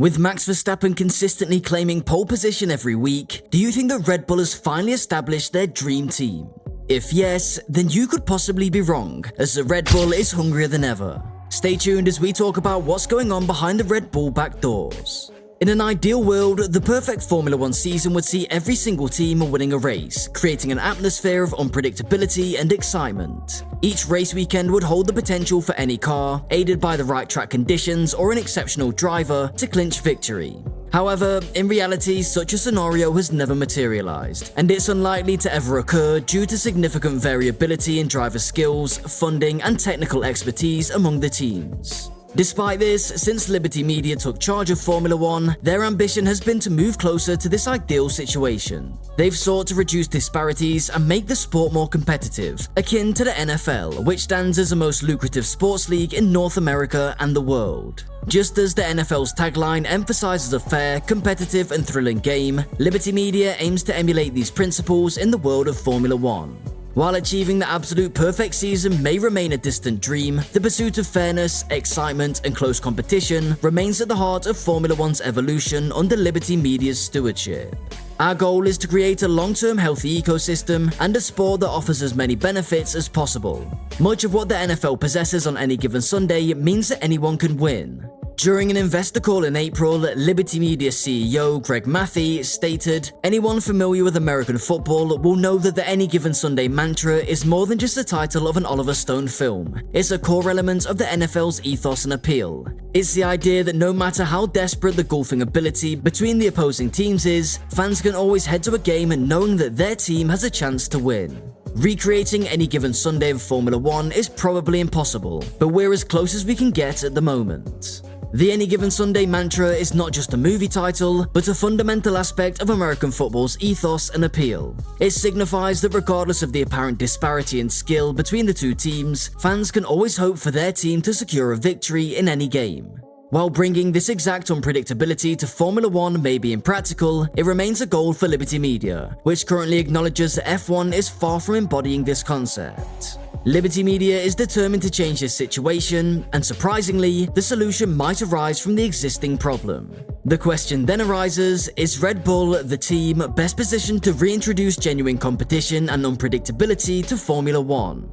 With Max Verstappen consistently claiming pole position every week, do you think that Red Bull has finally established their dream team? If yes, then you could possibly be wrong, as the Red Bull is hungrier than ever. Stay tuned as we talk about what's going on behind the Red Bull back doors. In an ideal world, the perfect Formula 1 season would see every single team winning a race, creating an atmosphere of unpredictability and excitement. Each race weekend would hold the potential for any car, aided by the right track conditions or an exceptional driver, to clinch victory. However, in reality, such a scenario has never materialized, and it's unlikely to ever occur due to significant variability in driver skills, funding, and technical expertise among the teams. Despite this, since Liberty Media took charge of Formula 1, their ambition has been to move closer to this ideal situation. They've sought to reduce disparities and make the sport more competitive, akin to the NFL, which stands as the most lucrative sports league in North America and the world. Just as the NFL's tagline emphasizes a fair, competitive, and thrilling game, Liberty Media aims to emulate these principles in the world of Formula 1. While achieving the absolute perfect season may remain a distant dream, the pursuit of fairness, excitement, and close competition remains at the heart of Formula 1's evolution under Liberty Media's stewardship. Our goal is to create a long-term healthy ecosystem and a sport that offers as many benefits as possible. Much of what the NFL possesses on any given Sunday means that anyone can win. During an investor call in April, Liberty Media CEO Greg Maffei stated, "Anyone familiar with American football will know that the Any Given Sunday mantra is more than just the title of an Oliver Stone film. It's a core element of the NFL's ethos and appeal. It's the idea that no matter how desperate the golfing ability between the opposing teams is, fans can always head to a game knowing that their team has a chance to win." Recreating Any Given Sunday in Formula 1 is probably impossible, but we're as close as we can get at the moment. The Any Given Sunday mantra is not just a movie title, but a fundamental aspect of American football's ethos and appeal. It signifies that regardless of the apparent disparity in skill between the two teams, fans can always hope for their team to secure a victory in any game. While bringing this exact unpredictability to Formula 1 may be impractical, it remains a goal for Liberty Media, which currently acknowledges that F1 is far from embodying this concept. Liberty Media is determined to change this situation, and surprisingly, the solution might arise from the existing problem. The question then arises, is Red Bull, the team, best positioned to reintroduce genuine competition and unpredictability to Formula 1?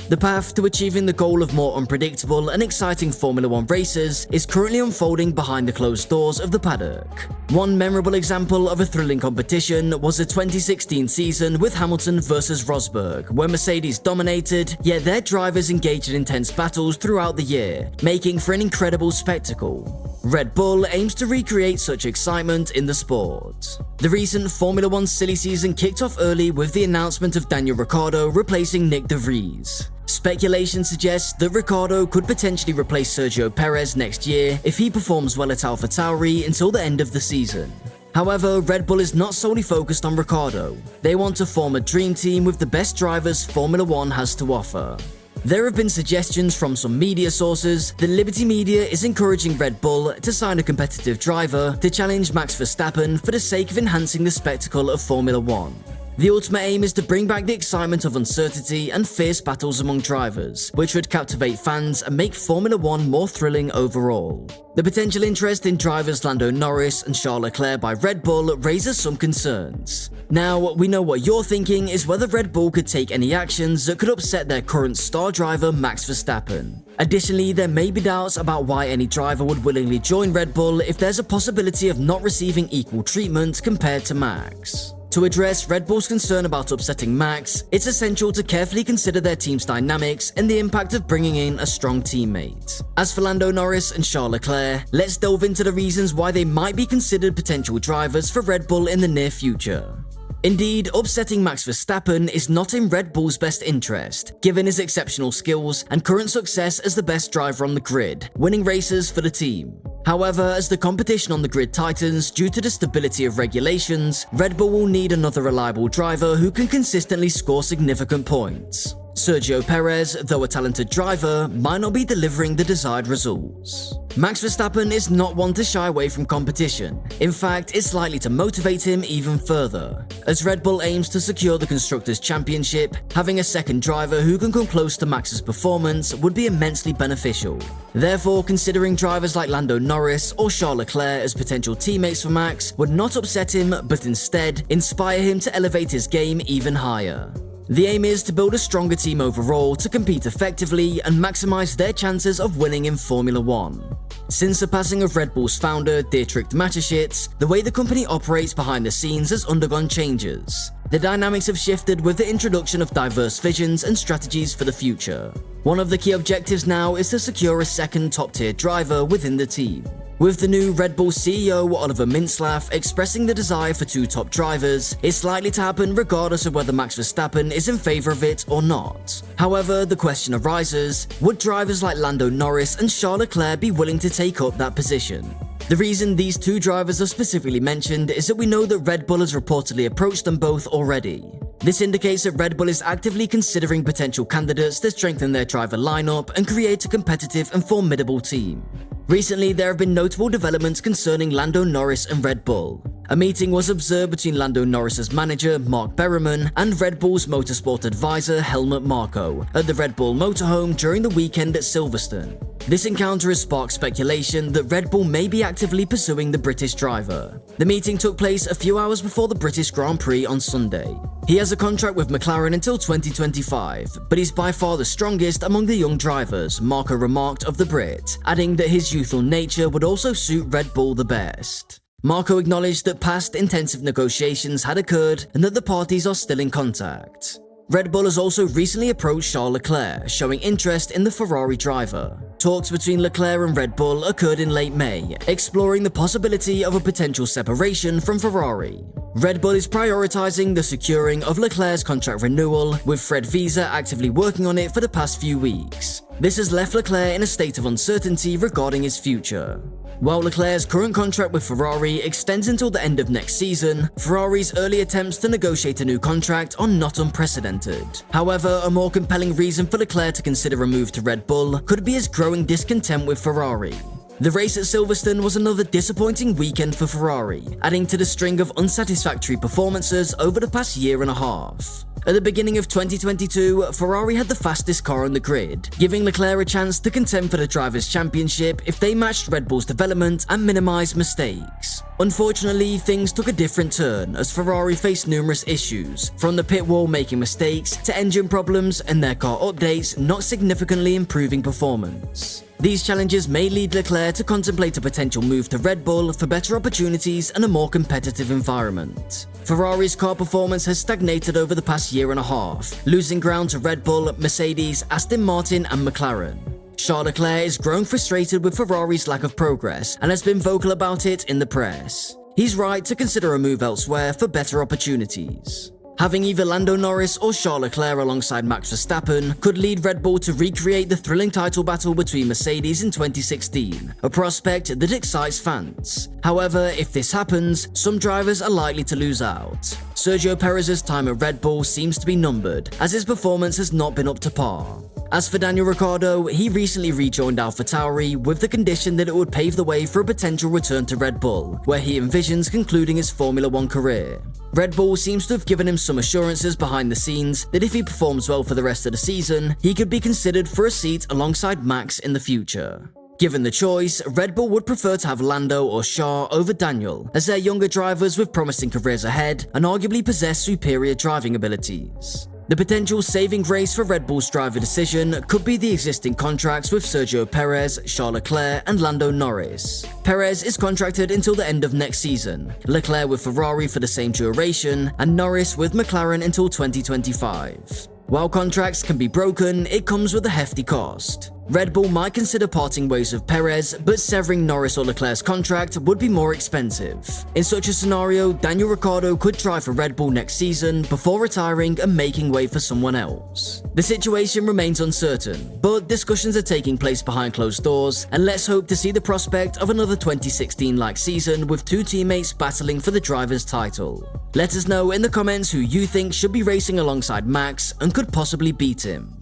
The path to achieving the goal of more unpredictable and exciting Formula 1 races is currently unfolding behind the closed doors of the paddock. One memorable example of a thrilling competition was the 2016 season with Hamilton versus Rosberg, where Mercedes dominated, yet their drivers engaged in intense battles throughout the year, making for an incredible spectacle. Red Bull aims to recreate such excitement in the sport. The recent Formula 1 silly season kicked off early with the announcement of Daniel Ricciardo replacing Nick de Vries. Speculation suggests that Ricciardo could potentially replace Sergio Perez next year if he performs well at AlphaTauri until the end of the season. However, Red Bull is not solely focused on Ricciardo. They want to form a dream team with the best drivers Formula 1 has to offer. There have been suggestions from some media sources that Liberty Media is encouraging Red Bull to sign a competitive driver to challenge Max Verstappen for the sake of enhancing the spectacle of Formula 1. The ultimate aim is to bring back the excitement of uncertainty and fierce battles among drivers, which would captivate fans and make Formula 1 more thrilling overall. The potential interest in drivers Lando Norris and Charles Leclerc by Red Bull raises some concerns. Now, we know what you're thinking is whether Red Bull could take any actions that could upset their current star driver Max Verstappen. Additionally, there may be doubts about why any driver would willingly join Red Bull if there's a possibility of not receiving equal treatment compared to Max. To address Red Bull's concern about upsetting Max, it's essential to carefully consider their team's dynamics and the impact of bringing in a strong teammate. As for Lando Norris and Charles Leclerc, let's delve into the reasons why they might be considered potential drivers for Red Bull in the near future. Indeed, upsetting Max Verstappen is not in Red Bull's best interest, given his exceptional skills and current success as the best driver on the grid, winning races for the team. However, as the competition on the grid tightens due to the stability of regulations, Red Bull will need another reliable driver who can consistently score significant points. Sergio Perez, though a talented driver, might not be delivering the desired results. Max Verstappen is not one to shy away from competition. In fact, it's likely to motivate him even further. As Red Bull aims to secure the Constructors' Championship, having a second driver who can come close to Max's performance would be immensely beneficial. Therefore, considering drivers like Lando Norris or Charles Leclerc as potential teammates for Max would not upset him, but instead inspire him to elevate his game even higher. The aim is to build a stronger team overall to compete effectively and maximize their chances of winning in Formula 1. Since the passing of Red Bull's founder, Dietrich Mateschitz, the way the company operates behind the scenes has undergone changes. The dynamics have shifted with the introduction of diverse visions and strategies for the future. One of the key objectives now is to secure a second top-tier driver within the team. With the new Red Bull CEO Oliver Mintzlaff expressing the desire for two top drivers, it's likely to happen regardless of whether Max Verstappen is in favor of it or not. However, the question arises, would drivers like Lando Norris and Charles Leclerc be willing to take up that position? The reason these two drivers are specifically mentioned is that we know that Red Bull has reportedly approached them both already. This indicates that Red Bull is actively considering potential candidates to strengthen their driver lineup and create a competitive and formidable team. Recently, there have been notable developments concerning Lando Norris and Red Bull. A meeting was observed between Lando Norris's manager, Mark Berreman, and Red Bull's motorsport advisor, Helmut Marko, at the Red Bull motorhome during the weekend at Silverstone. This encounter has sparked speculation that Red Bull may be actively pursuing the British driver. The meeting took place a few hours before the British Grand Prix on Sunday. He has a contract with McLaren until 2025, but he's by far the strongest among the young drivers, Marko remarked of the Brit, adding that his youthful nature would also suit Red Bull the best. Marko acknowledged that past intensive negotiations had occurred and that the parties are still in contact. Red Bull has also recently approached Charles Leclerc, showing interest in the Ferrari driver. Talks between Leclerc and Red Bull occurred in late May, exploring the possibility of a potential separation from Ferrari. Red Bull is prioritizing the securing of Leclerc's contract renewal, with Fred Visa actively working on it for the past few weeks. This has left Leclerc in a state of uncertainty regarding his future. While Leclerc's current contract with Ferrari extends until the end of next season, Ferrari's early attempts to negotiate a new contract are not unprecedented. However, a more compelling reason for Leclerc to consider a move to Red Bull could be his growing discontent with Ferrari. The race at Silverstone was another disappointing weekend for Ferrari, adding to the string of unsatisfactory performances over the past year and a half. At the beginning of 2022, Ferrari had the fastest car on the grid, giving Leclerc a chance to contend for the Drivers' Championship if they matched Red Bull's development and minimized mistakes. Unfortunately, things took a different turn as Ferrari faced numerous issues, from the pit wall making mistakes to engine problems and their car updates not significantly improving performance. These challenges may lead Leclerc to contemplate a potential move to Red Bull for better opportunities and a more competitive environment. Ferrari's car performance has stagnated over the past year and a half, losing ground to Red Bull, Mercedes, Aston Martin and McLaren. Charles Leclerc is growing frustrated with Ferrari's lack of progress and has been vocal about it in the press. He's right to consider a move elsewhere for better opportunities. Having either Lando Norris or Charles Leclerc alongside Max Verstappen could lead Red Bull to recreate the thrilling title battle between Mercedes in 2016, a prospect that excites fans. However, if this happens, some drivers are likely to lose out. Sergio Perez's time at Red Bull seems to be numbered, as his performance has not been up to par. As for Daniel Ricciardo, he recently rejoined AlphaTauri with the condition that it would pave the way for a potential return to Red Bull, where he envisions concluding his Formula 1 career. Red Bull seems to have given him some assurances behind the scenes that if he performs well for the rest of the season, he could be considered for a seat alongside Max in the future. Given the choice, Red Bull would prefer to have Lando or Charles over Daniel, as they're younger drivers with promising careers ahead and arguably possess superior driving abilities. The potential saving grace for Red Bull's driver decision could be the existing contracts with Sergio Perez, Charles Leclerc, and Lando Norris. Perez is contracted until the end of next season, Leclerc with Ferrari for the same duration, and Norris with McLaren until 2025. While contracts can be broken, it comes with a hefty cost. Red Bull might consider parting ways with Perez, but severing Norris or Leclerc's contract would be more expensive. In such a scenario, Daniel Ricciardo could try for Red Bull next season before retiring and making way for someone else. The situation remains uncertain, but discussions are taking place behind closed doors, and let's hope to see the prospect of another 2016-like season with two teammates battling for the driver's title. Let us know in the comments who you think should be racing alongside Max and could possibly beat him.